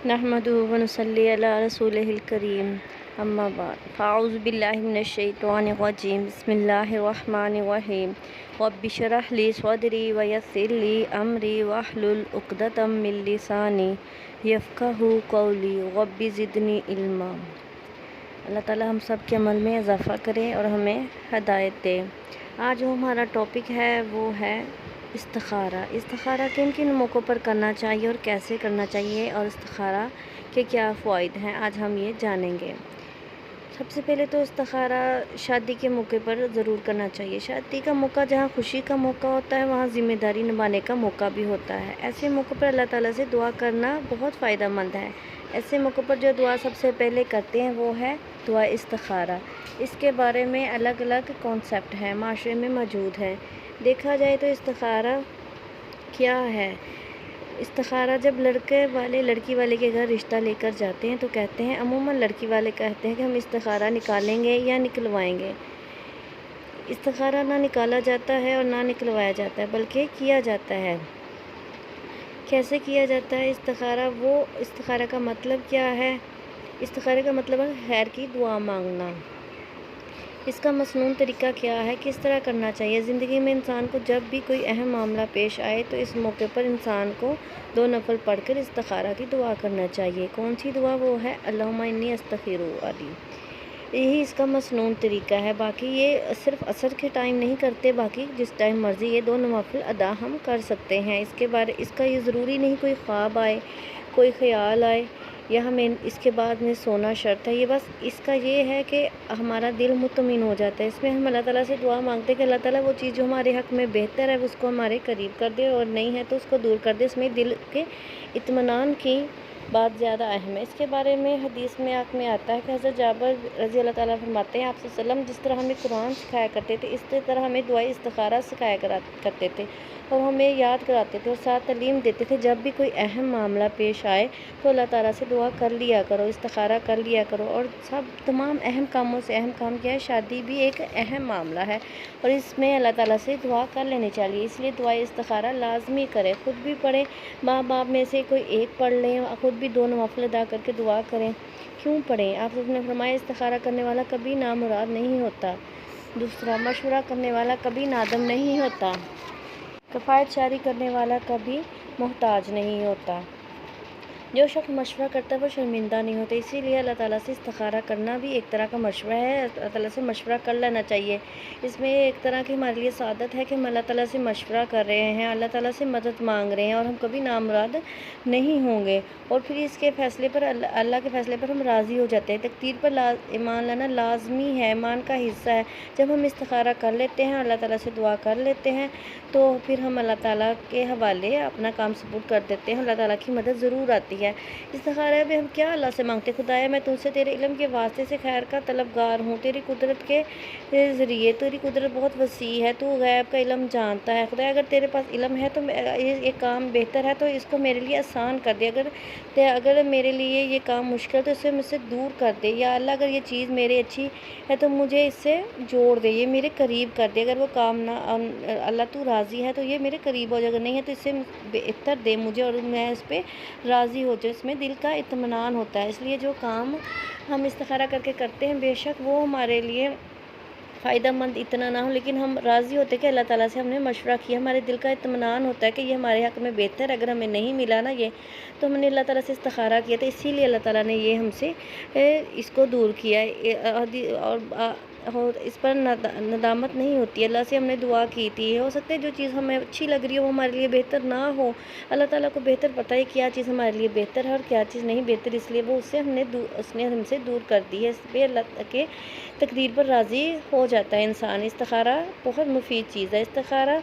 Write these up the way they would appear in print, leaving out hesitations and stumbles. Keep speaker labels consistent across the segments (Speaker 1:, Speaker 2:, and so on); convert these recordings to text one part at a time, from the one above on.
Speaker 1: نحمدہ ونصلی علی رسولہ الکریم اما بعد فاعوذ باللہ من الشیطان الرجیم بسم اللہ الرحمن الرحیم رب اشرح لی صدری ویسر لی امری واحلل عقدۃ من لسانی یفقہوا قولی رب زدنی علما۔ اللہ تعالی ہم سب کے عمل میں اضافہ کرے اور ہمیں ہدایت دے۔ آج جو ہمارا ٹاپک ہے وہ ہے استخارہ۔ استخارہ کن کن موقعوں پر کرنا چاہیے اور کیسے کرنا چاہیے، اور استخارہ کے کیا فوائد ہیں، آج ہم یہ جانیں گے۔ سب سے پہلے تو استخارہ شادی کے موقع پر ضرور کرنا چاہیے۔ شادی کا موقع جہاں خوشی کا موقع ہوتا ہے وہاں ذمہ داری نبھانے کا موقع بھی ہوتا ہے۔ ایسے موقع پر اللہ تعالیٰ سے دعا کرنا بہت فائدہ مند ہے۔ ایسے موقع پر جو دعا سب سے پہلے کرتے ہیں وہ ہے دعا استخارہ۔ اس کے بارے میں الگ الگ کانسیپٹ ہیں، معاشرے میں موجود ہے۔ دیکھا جائے تو استخارہ کیا ہے؟ استخارہ جب لڑکے والے لڑکی والے کے گھر رشتہ لے کر جاتے ہیں تو کہتے ہیں، عموماً لڑکی والے کہتے ہیں کہ ہم استخارہ نکالیں گے یا نکلوائیں گے۔ استخارہ نہ نکالا جاتا ہے اور نہ نکلوایا جاتا ہے، بلکہ کیا جاتا ہے۔ کیسے کیا جاتا ہے استخارہ؟ استخارہ کا مطلب کیا ہے؟ استخارہ کا مطلب ہے خیر کی دعا مانگنا۔ اس کا مسنون طریقہ کیا ہے، کس طرح کرنا چاہیے؟ زندگی میں انسان کو جب بھی کوئی اہم معاملہ پیش آئے تو اس موقع پر انسان کو 2 نفل پڑھ کر استخارہ کی دعا کرنا چاہیے۔ کون سی دعا؟ وہ ہے اللہم انی استخیرو علی۔ یہی اس کا مسنون طریقہ ہے۔ باقی یہ صرف عصر کے ٹائم نہیں کرتے، باقی جس ٹائم مرضی یہ 2 نوافل ادا ہم کر سکتے ہیں۔ اس کا یہ ضروری نہیں کوئی خواب آئے، کوئی خیال آئے یا ہمیں اس کے بعد میں سونا شرط ہے۔ یہ بس اس کا یہ ہے کہ ہمارا دل مطمئن ہو جاتا ہے۔ اس میں ہم اللہ تعالیٰ سے دعا مانگتے ہیں کہ اللہ تعالیٰ وہ چیز جو ہمارے حق میں بہتر ہے اس کو ہمارے قریب کر دے، اور نہیں ہے تو اس کو دور کر دے۔ اس میں دل کے اطمینان کی بات زیادہ اہم ہے۔ اس کے بارے میں حدیث میں آتا ہے کہ حضرت جابر رضی اللہ تعالیٰ فرماتے ہیں، آپ صلی اللہ علیہ وسلم جس طرح ہمیں قرآن سکھایا کرتے تھے اس طرح ہمیں دعائے استخارہ سکھایا کرتے تھے اور ہمیں یاد کراتے تھے اور ساتھ تعلیم دیتے تھے، جب بھی کوئی اہم معاملہ پیش آئے تو اللہ تعالیٰ سے دعا کر لیا کرو، استخارہ کر لیا کرو۔ اور تمام اہم کاموں سے اہم کام کیا ہے؟ شادی بھی ایک اہم معاملہ ہے اور اس میں اللہ تعالیٰ سے دعا کر لینی چاہیے۔ اس لیے دعائے استخارہ لازمی کریں، خود بھی پڑھیں، ماں باپ میں سے کوئی ایک پڑھ لیں، خود بھی 2 نوافل ادا کر کے دعا کریں۔ کیوں پڑھیں؟ آپ نے فرمایا استخارہ کرنے والا کبھی نامراد نہیں ہوتا۔ دوسرا، مشورہ کرنے والا کبھی نادم نہیں ہوتا۔ کفایت جاری کرنے والا کبھی محتاج نہیں ہوتا۔ جو شخص مشورہ کرتا ہے وہ شرمندہ نہیں ہوتا۔ اسی لیے اللہ تعالیٰ سے استخارہ کرنا بھی ایک طرح کا مشورہ ہے۔ اللہ تعالیٰ سے مشورہ کر لینا چاہیے۔ اس میں ایک طرح کی ہمارے لیے سعادت ہے کہ ہم اللہ تعالیٰ سے مشورہ کر رہے ہیں، اللہ تعالیٰ سے مدد مانگ رہے ہیں اور ہم کبھی نامراد نہیں ہوں گے۔ اور پھر اس کے فیصلے پر اللہ کے فیصلے پر ہم راضی ہو جاتے ہیں۔ تقدیر پر ایمان لانا لازمی ہے، ایمان کا حصہ ہے۔ جب ہم استخارہ کر لیتے ہیں، اللہ تعالیٰ سے دعا کر لیتے ہیں تو پھر ہم اللہ تعالیٰ کے حوالے اپنا کام سپرد کر دیتے ہیں، اللہ تعالیٰ کی مدد ضرور آتی ہے۔ استخارہ میں ہم کیا اللہ سے مانگتے ہیں؟ خدایا میں تجھ سے تیرے علم کے واسطے سے خیر کا طلبگار ہوں، تیری قدرت کے ذریعے، تیری قدرت بہت وسیع ہے، تو غیب کا علم جانتا ہے۔ خدایا اگر تیرے پاس علم ہے تو یہ کام بہتر ہے تو اس کو میرے لیے آسان کر دے، اگر میرے لیے یہ کام مشکل تو اسے مجھ سے دور کر دے، یا اللہ اگر یہ چیز میرے اچھی ہے تو مجھے اس سے جوڑ دے، یہ میرے قریب کر دے۔ اگر وہ کام نہ اللہ تو راضی ہے تو یہ میرے قریب ہو جائے، اگر نہیں ہے تو اس سے بہتر دے مجھے اور میں اس پہ راضی ہو جائے۔ اس میں دل کا اطمینان ہوتا ہے۔ اس لیے جو کام ہم استخارہ کر کے کرتے ہیں بے شک وہ ہمارے لیے فائدہ مند اتنا نہ ہو، لیکن ہم راضی ہوتے ہیں کہ اللہ تعالیٰ سے ہم نے مشورہ کیا، ہمارے دل کا اطمینان ہوتا ہے کہ یہ ہمارے حق میں بہتر ہے۔ اگر ہمیں نہیں ملا نا یہ تو ہم نے اللہ تعالیٰ سے استخارہ کیا تھا، اسی لیے اللہ تعالیٰ نے یہ ہم سے اس کو دور کیا ہے، اور اس پر ندامت نہیں ہوتی۔ اللہ سے ہم نے دعا کی تھی، ہو سکتا ہے جو چیز ہمیں اچھی لگ رہی ہو وہ ہمارے لیے بہتر نہ ہو، اللہ تعالیٰ کو بہتر پتہ ہے کیا چیز ہمارے لیے بہتر ہے اور کیا چیز نہیں بہتر، اس لیے وہ اس نے ہم سے دور کر دی ہے۔ اس پہ اللہ کے تقدیر پر راضی ہو جاتا ہے انسان۔ استخارہ بہت مفید چیز ہے۔ استخارہ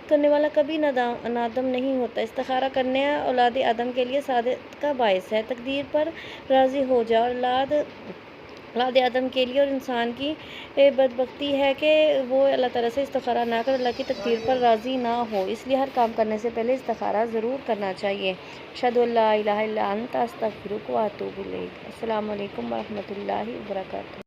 Speaker 1: کرنے والا کبھی نادم نہیں ہوتا۔ استخارہ کرنے اولاد آدم کے لیے سعادت کا باعث ہے۔ تقدیر پر راضی ہو جاؤ، اولاد آدم کے لیے اور انسان کی بدبختی ہے کہ وہ اللہ تعالیٰ سے استخارہ نہ کر اللہ کی تقدیر پر راضی نہ ہو۔ اس لیے ہر کام کرنے سے پہلے استخارہ ضرور کرنا چاہیے۔ اشہد ان لا الہ الا انت استغفرک و اتوب الیک۔ السلام علیکم ورحمۃ اللہ وبرکاتہ۔